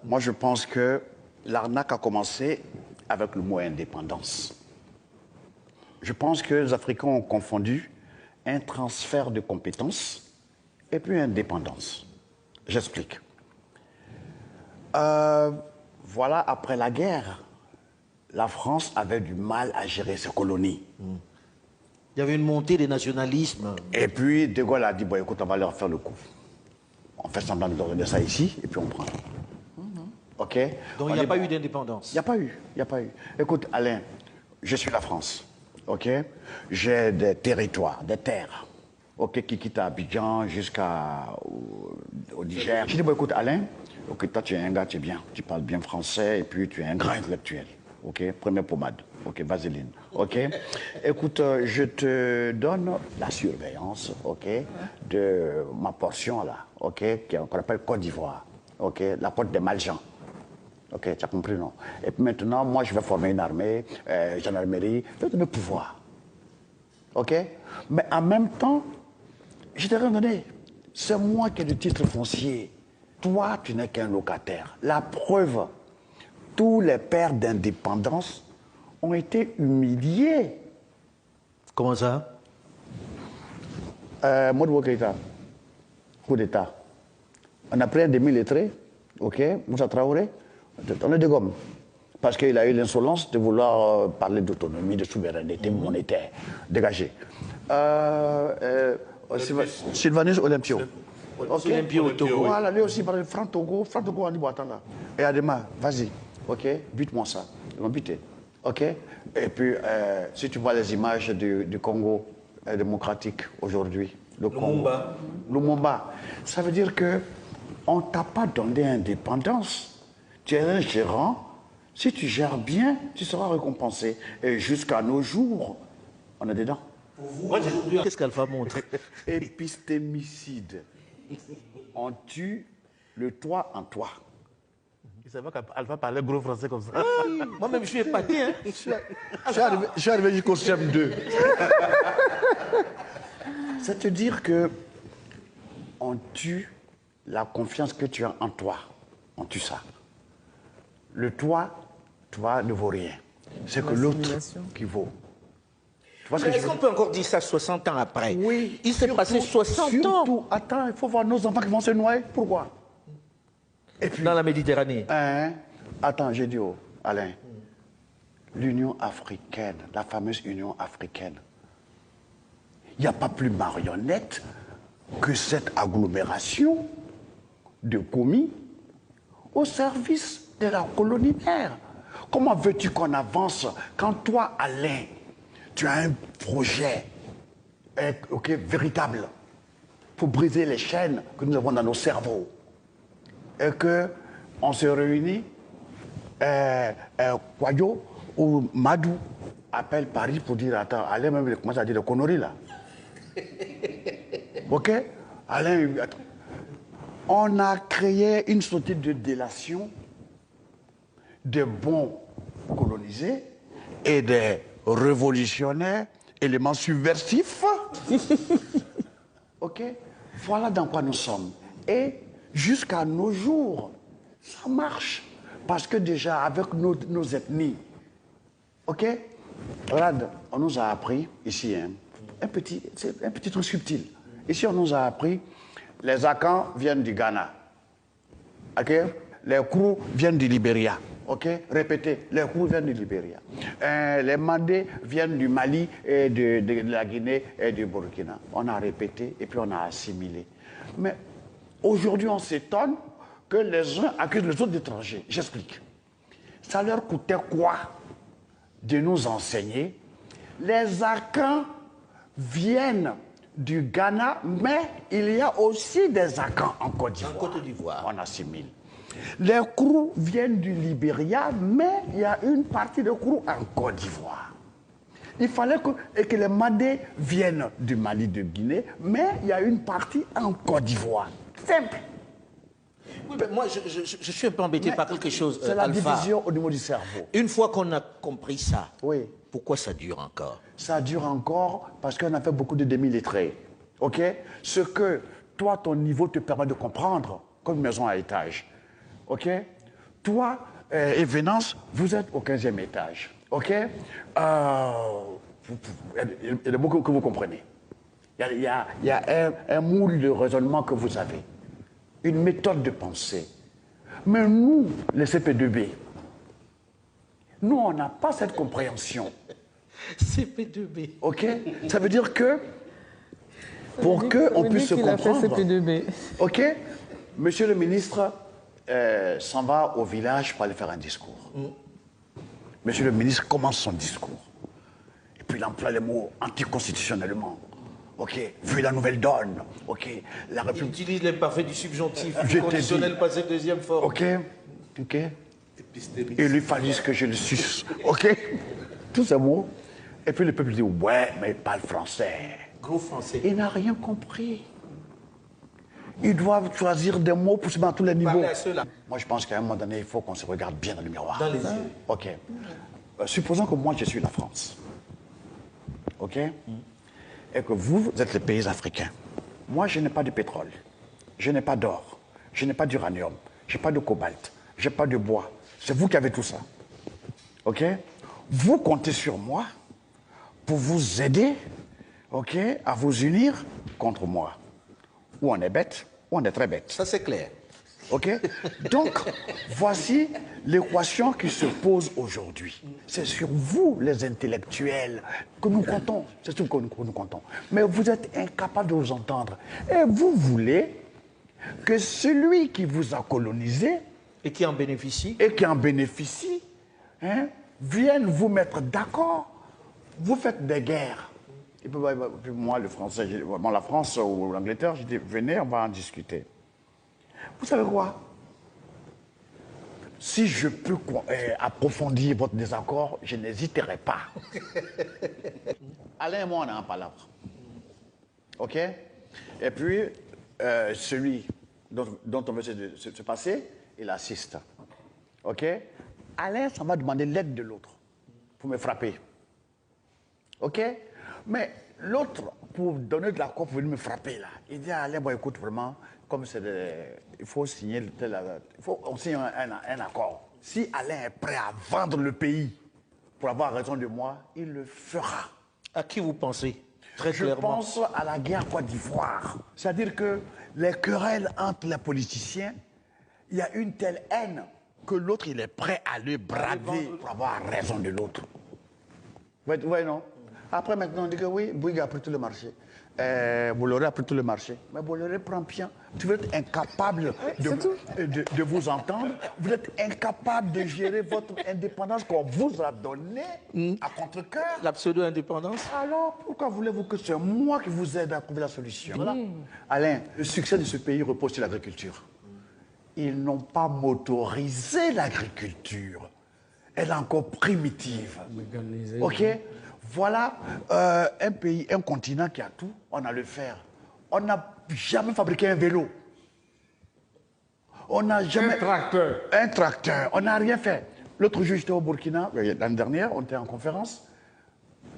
Moi, je pense que l'arnaque a commencé avec le mot indépendance. Je pense que les Africains ont confondu un transfert de compétences et puis indépendance. J'explique. Voilà, après la guerre, la France avait du mal à gérer ses colonies. Il y avait une montée des nationalismes. Et puis, De Gaulle a dit, bon, écoute, on va leur faire le coup. On fait semblant de ça ici, et puis on prend. OK? Donc il n'y a pas eu d'indépendance. Il n'y a pas eu, il n'y a pas eu. Écoute, Alain, je suis la France, OK? J'ai des territoires, des terres, OK, qui quittent Abidjan jusqu'au Niger. Je dis, bon, écoute, Alain, OK, toi, tu es un gars, tu es bien, tu parles bien français, et puis tu es un grand intellectuel, OK? Première pommade, OK, vaseline, OK? Écoute, je te donne la surveillance, OK, de ma portion, là, OK, qu'on appelle Côte d'Ivoire, OK, la porte des Maljean. Ok, tu as compris, non? Et puis maintenant, moi, je vais former une armée, gendarmerie, je vais donner pouvoir. Ok? Mais en même temps, je t'ai rien donné. C'est moi qui ai le titre foncier. Toi, tu n'es qu'un locataire. La preuve, tous les pères d'indépendance ont été humiliés. Comment ça? Modibo Keïta, coup d'État. On a pris un demi-lettré, ok, Moussa Traoré. On est des gommes. Parce qu'il a eu l'insolence de vouloir parler d'autonomie, de souveraineté monétaire. Dégagé. Sylvanus Olympio. Okay. Olympio au Togo. Voilà, lui aussi, par exemple, Franc Togo, on dit, bon, attends là. Et Adema, vas-y, ok, bute-moi ça. Ils m'ont buté. Ok. Et puis, si tu vois les images du Congo démocratique aujourd'hui, le Congo. Lumumba. Ça veut dire que on ne t'a pas donné indépendance. Tu es un gérant, si tu gères bien, tu seras récompensé. Et jusqu'à nos jours, on est dedans. Qu'est-ce qu'Alpha montre? Épistémicide. On tue le toi en toi. Il savait qu'Alpha parlait gros français comme ça. Moi-même, je suis épaté. Hein? Je suis arrivé jusqu'au CM 2. C'est-à-dire que on tue la confiance que tu as en toi. On tue ça. Le toi ne vaut rien. C'est que l'autre qui vaut. Est-ce qu'on peut encore dire ça 60 ans après? Oui. Il s'est passé 60 ans. Surtout, attends, il faut voir nos enfants qui vont se noyer. Pourquoi? Et puis, dans la Méditerranée. Attends, j'ai dit, Alain, l'Union africaine, la fameuse Union africaine, il n'y a pas plus marionnette que cette agglomération de commis au service de la colonie mère. Comment veux-tu qu'on avance quand toi, Alain, tu as un projet véritable pour briser les chaînes que nous avons dans nos cerveaux et qu'on se réunit, Kwadjo ou Madou appelle Paris pour dire, attends, Alain même commence à dire des conneries là. Ok? Alain, attends. On a créé une société de délation de bons colonisés et des révolutionnaires, éléments subversifs. Ok? Voilà dans quoi nous sommes. Et jusqu'à nos jours, ça marche. Parce que déjà, avec nos ethnies, ok? Regarde, on nous a appris ici, hein, un petit truc subtil. Ici, on nous a appris, les Akans viennent du Ghana. Ok? Les Krou viennent du Libéria. Ok? Répétez, les Krou viennent du Libéria. Les Mandés viennent du Mali et de la Guinée et du Burkina. On a répété et puis on a assimilé. Mais aujourd'hui, on s'étonne que les uns accusent les autres d'étrangers. J'explique. Ça leur coûtait quoi de nous enseigner? Les Akans viennent du Ghana, mais il y a aussi des Akans en Côte d'Ivoire. En Côte d'Ivoire. On assimile. Les Krou viennent du Libéria, mais il y a une partie de Krou en Côte d'Ivoire. Il fallait que les Mandés viennent du Mali, de Guinée, mais il y a une partie en Côte d'Ivoire. Simple. Oui, mais moi, je suis un peu embêté par quelque chose, C'est la Alpha. division au niveau du cerveau. Une fois qu'on a compris ça, oui. Pourquoi ça dure encore? Ça dure encore parce qu'on a fait beaucoup de demi-lettrés. OK? Ce que toi, ton niveau te permet de comprendre, comme une maison à étage. OK? Toi et Vénance, vous êtes au 15e étage. OK? Il y a des mots que vous comprenez. Il y a un moule de raisonnement que vous avez. Une méthode de pensée. Mais nous, les CP2B, nous, on n'a pas cette compréhension. CP2B. OK? Ça veut dire que, pour qu'on puisse se comprendre, OK? Monsieur le ministre s'en va au village pour aller faire un discours. Monsieur le ministre commence son discours. Et puis il emploie les mots anticonstitutionnellement. OK? Vu la nouvelle donne. OK? La Il République. utilise l'imparfait du subjonctif, Je du t'ai conditionnel dit. passé deuxième forme. OK? OK? Il lui fallait que je le suce. OK? Tous ces mots. Et puis le peuple dit, ouais, mais il parle français. Gros français. Il n'a rien compris. Ils doivent choisir des mots pour se mettre à tous les niveaux. Parlez à ceux-là. Moi, je pense qu'à un moment donné, il faut qu'on se regarde bien dans le miroir. Dans les yeux. OK. Supposons que moi, je suis la France. OK? Et que vous êtes les pays africains. Moi, je n'ai pas de pétrole. Je n'ai pas d'or. Je n'ai pas d'uranium. Je n'ai pas de cobalt. Je n'ai pas de bois. C'est vous qui avez tout ça. OK? Vous comptez sur moi pour vous aider, OK, à vous unir contre moi. Ou on est bête, ou on est très bête. Ça, c'est clair. OK? Donc, voici l'équation qui se pose aujourd'hui. C'est sur vous, les intellectuels, que nous comptons. C'est sur vous que nous comptons. Mais vous êtes incapables de vous entendre. Et vous voulez que celui qui vous a colonisé Et qui en bénéficie? et qui en bénéficie, hein, vienne vous mettre d'accord. Vous faites des guerres. Et puis moi, le français, la France ou l'Angleterre, j'ai dit, venez, on va en discuter. Vous savez quoi? Si je peux approfondir votre désaccord, je n'hésiterai pas. Alain et moi, on a un palabre. OK? Et puis, celui dont on veut se passer, il assiste. OK? Alain, ça va demander l'aide de l'autre pour me frapper. OK? Mais l'autre, pour donner de l'accord pour venir me frapper, là, il dit à Alain, bon, écoute, vraiment, comme c'est il faut signer on signe un accord. Si Alain est prêt à vendre le pays pour avoir raison de moi, il le fera. À qui vous pensez? Très Je clairement. pense à la guerre Côte d'Ivoire. C'est-à-dire que les querelles entre les politiciens, il y a une telle haine que l'autre, il est prêt à le brader pour avoir raison de l'autre. Oui, non? Après, maintenant, on dit que oui, Bouygues a pris tout le marché. Bolloré a pris tout le marché. Mais Bolloré prend bien. Vous êtes incapable de vous entendre. Vous êtes incapable de gérer votre indépendance qu'on vous a donnée à contre-cœur. La pseudo-indépendance? Alors, pourquoi voulez-vous que c'est moi qui vous aide à trouver la solution? Voilà. Alain, le succès de ce pays repose sur l'agriculture. Ils n'ont pas motorisé l'agriculture. Elle est encore primitive. OK? Voilà un pays, un continent qui a tout, on a le fer. On n'a jamais fabriqué un vélo. On n'a jamais... Un tracteur. On n'a rien fait. L'autre jour, j'étais au Burkina, l'année dernière, on était en conférence.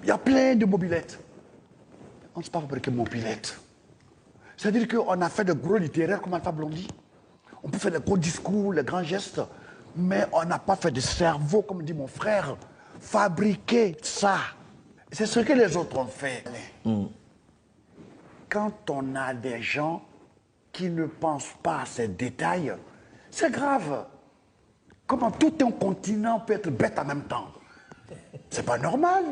Il y a plein de mobylettes. On ne sait pas fabriquer une mobylette. C'est-à-dire qu'on a fait de gros littéraires comme Alpha Blondy. On peut faire des gros discours, les grands gestes, mais on n'a pas fait de cerveau, comme dit mon frère. Fabriquer ça. C'est ce que les autres ont fait. Quand on a des gens qui ne pensent pas à ces détails, c'est grave. Comment tout un continent peut être bête en même temps? C'est pas normal.